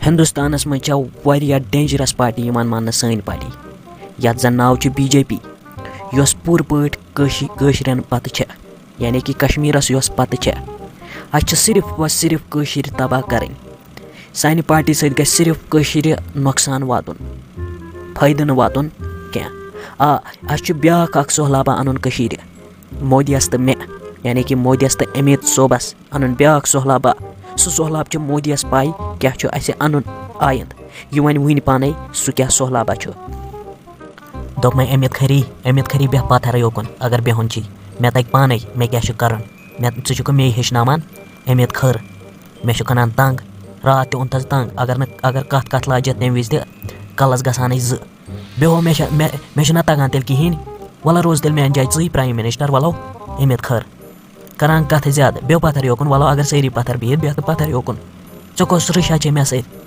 हिंदुस्तानस मं वारिया dangerous party मान सन party यत जन नाव BJP योस पूर पट कशरन पत यानी कि कश्मीरस योस पत अस सिर्फ व सिर्फ कशर तबाह करें सानि पार्टी सत गژھِ सिर्फ कशर नुकसान वातुन फायदे न वातुन क्या अस ब्याख अख सहलाबा अन कशर मोदियस तो मे यानी कि मोदियस तो अमित सोबस अन ब्याख सहलाबा सह सहलाब मोदियस पाई क्या अस अन आयंद यह वन पाने सह क्या सहलाबा दोप मैं अमित खरी बेह पत्थर योकुन अगर बेहुन छी मे तक पाने मे क्या कर मे हेचनावान अमित खर मे कनान तंग रात ते उनतस तंग अगर कत लाज तम विज कलस गसान बेहो मे ना तगान तेल कहें वल रोज तेल मेन जाए ज़ी प्राइम मिनिस्टर वलो अमित खर करान कथ ज्यादा बेह पत्थर योकुन वलो अगर सारी पत्थर बिहित बेह पत्थर योकुन ऐ कस रिशा चे मे सत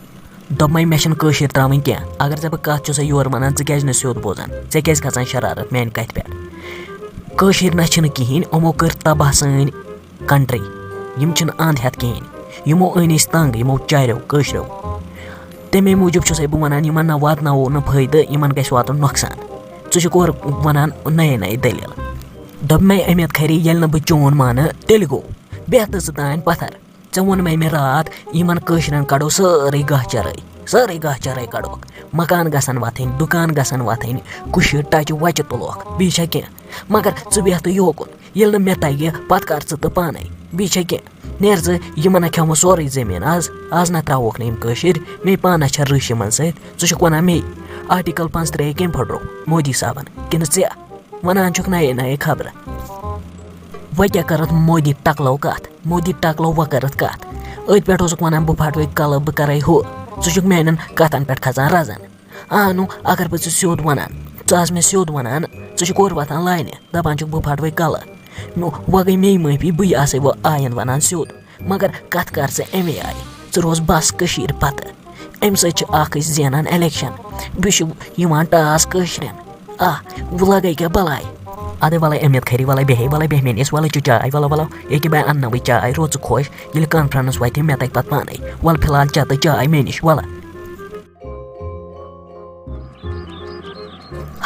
दोप मैं मे कशर त्रावन क्या अगर ऐ बह कत योर वन क्या स्योद बोजान ऐ क्या खचान शरारत मेन कथ पे कशर ना कहें यमो कर तबाह सन कंट्री यम अंध हेत कहें यमो अन तंग यमो चारो कशरो तमे मूजूब बह वन इन ना वातनावो न फायदे इन गژھِ वातुन नुकसान और वन नए नए दलील दोप मैं अमित खरी ये बह चोन मान तेल गो बेह तो तान पत्थर ऐ वोन मे रात इन कशरन कड़ो सारे गह चराई कड़ोक मकान गसन वथन दुकान गसन वथन कुश टच वच तुलोक बीच क्या मगर बेह तो योकुन ये मे तगे पत कर तो पाने बीच क्या नेर इन खेव सोरे जमीन आज ना त्रावोक न कशर मे पान रश इन सक वन मे आर्टिकल 35 कम फटरो मोदी साहबन कि वन नए नए खबर व क्या कर मोदी टकलो व कर कत अत पे वन बह फटवे कल बह कर हु क मेन कतन पे खचान रजन नु अगर बह स्योद वन मे स्योद वन और वथान लाइन दपान बह फटवे कल व गई मे माफी बह आसे वो आयन वन स्योद मगर कत कर अमे आय रोज बस कशर पत अम सत जेनान इलेक्शन बह टास कशरन वो लगे क्या बलाय अदे वल अमित खरी वल बेह मेनिस वल चाय वलो ये बह अन्नव चाय रोज खुश ये कॉन्फ्रेंस वत मे तक पत पाने वल फिलहाल चत चाय मे निश वल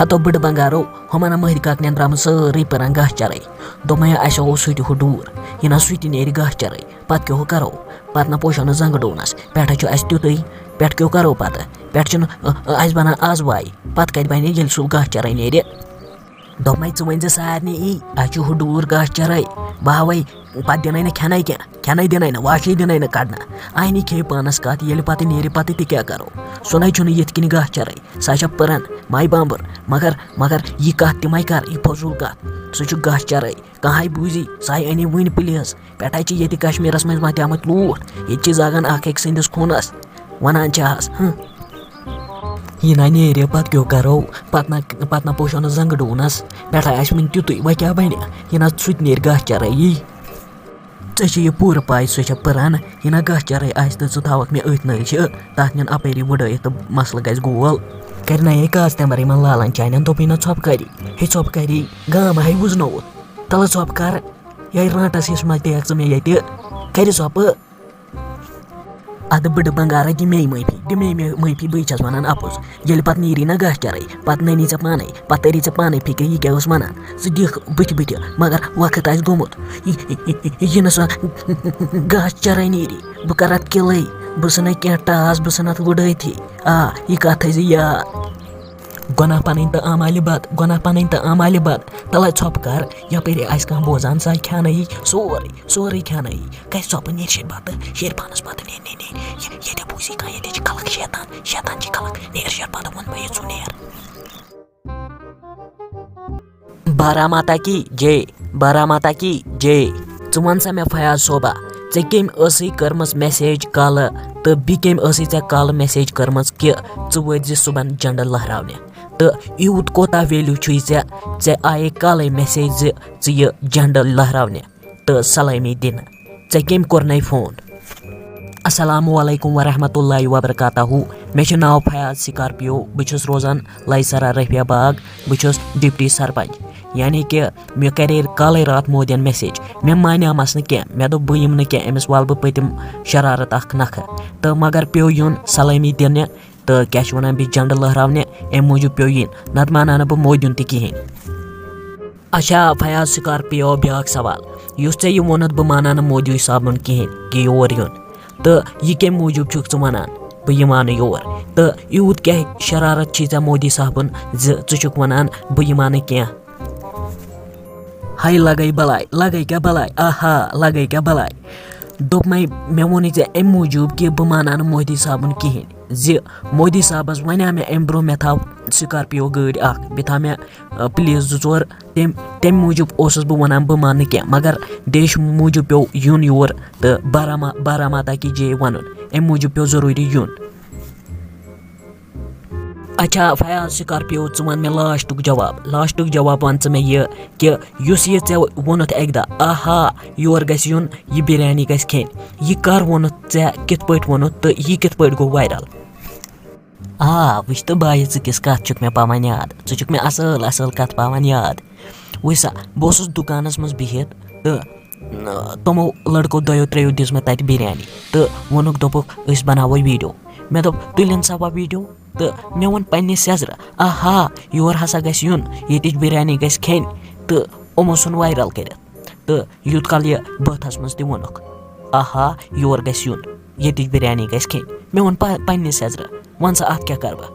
हतो बड़ बंगारो हमन महद काकन द्राम सारे पान गह चराई दोप मैं असो सत हु दूर यह सत नेर गह चराई पत क्या करो पत ना पोशो जंग डोनस पे तुत पे क्या करो पे बना आज वाई पत कत बन ये सह गह चराई नेर दोप मैं वन सारे अस दूर गह चराई बह वै पे दिन खेन क्या दिन वाशी दिन कड़ना आय खे पानस कत ये पे नेर पे क्या करो सोन ये गह चराई सह पुरान माई बाम्बर मगर यह कत तम कर यह फजूल कत सह गह चराई कह बूजी सह अन वन प्लीज पे ये कश्मीरस मज मत लूट ये जागान अख सदस खूनस वन यह ना नेर पे क्या करो पत ना पोशो जंग डूनस पे वन तुत व क्या बन यह सह नेर गह चराई यह पूर पाई सह पुरान यह गह चराई तो थवक मे अथ नश तथ निन अपरी वुड़े तो मसल गज गोल कर नए कास्तमर इन लालन चाइन दोप ना ोपकारी हे ोपकारी गाम हाई वुजनोत तल ोप कर ये राटस हिस मे तेक मे ये कर ोप अद बड़ बंगारा दि मे माफी बह वन अपोज ये पे नीरी ना गह चराई पे ननी पाने पे तरी पाने फिक्र यह क्या वन सह दिख बुत मगर वक्त आ गोमुत यह ना गह चराई नीरी बह कर किले बह सन क्या टास बह सन लुड़े यह कत याद गुनाह पन तो आमाल बद तल ोप कर यपर कह बोजान सह खेन सोरे खेन कह ोप नीर शेर बत शेर पानस बत ये बूजी कह ये खलक शैतान खलक नेर शेर बत वन मैं ू नेर बारामाता की जय वन सा मे फयाज सोबा ऐ कम कर्मस मैसेज कल तो बी कम कल मैसेज कर्मस कि वज सुबह झंडा लहराने तो यूत कोता वैल्यू ऐ आये कल मैसेज यह झंडा लहराने तो सलामी दिन ऐ कम कोर फोन अस्सलामुअलैकुम वरहमतुल्लाहि वबरकातहू मे नाव फयाज स्कॉर्पियो बह रोजान लाइसरा रफिया बाग बह डिप्टी सरपंच यानी कि मे करे काले रात मोदियन मैसेज मे मानियामस न कह मे दोप बह यम न कह अमिस वाल बह पतिम शरारत अख नख तो मगर पे यून सलामी दिन तो क्या वन बह झंड लहरावने अम मूजूब पे yin नत माना न बह मोदियुन त कहें। अच्छा फयाज स्कॉर्पियो ब्याक सवाल युस चे यह वोनत बह माना न मोदी साहबन कहें कि योर यून तो यह कम मूजूब छुक च वनान बह यह मान योर तो यूत क्या शरारत ची चा मोदी साहबन जुक वनान बह यह मान क्या। हाय लगे क्या बलाई आहा लगे क्या बलाई दोप मे वोन चे अम मूजूब कि बह माना न मोदी साहबन कहें मोदी साहबस वना मे अम ब्रो मे था स्कॉर्पियो गाड़ी बे था मे पुलिस 2-4 तम मूजूब बह वनान बह मान क्या मगर देश मूजूब पे यून योर तो बारामाता की जे वन अम मूजूब पे जरूरी यून। अच्छा फयाज स्कॉर्पियो वन मे लास्टुक जवाब वन मे यह कि युस यह चे वोनत एक दा आहा योर गस यून यह बिरयानी गस खेन यह कर वोनत चे कित पट वोनत तो यह कित पट गो वायरल। वुच तो बाय किस कत चुक मे पावन याद चुक मे असल कत पावन याद वसा बह दुकानस मज बिहित तो तमो लड़को 2-3 दिस मे तत बिरयानी तो वोनुक दोपुक अस बनावो वीडियो मे दोप तुलिन सवा वीडियो तो मे वन पन्ने सेजर आहा योर हसा गस यून ये बिरयानी गस खेन तो यमो सुन वायरल कर तो यूत काल यह बथस मज त वोनुक आहा योर गस यून ये बिरयानी गस खेन मे वन पन्ने सेजर वन सा अत क्या कर बह।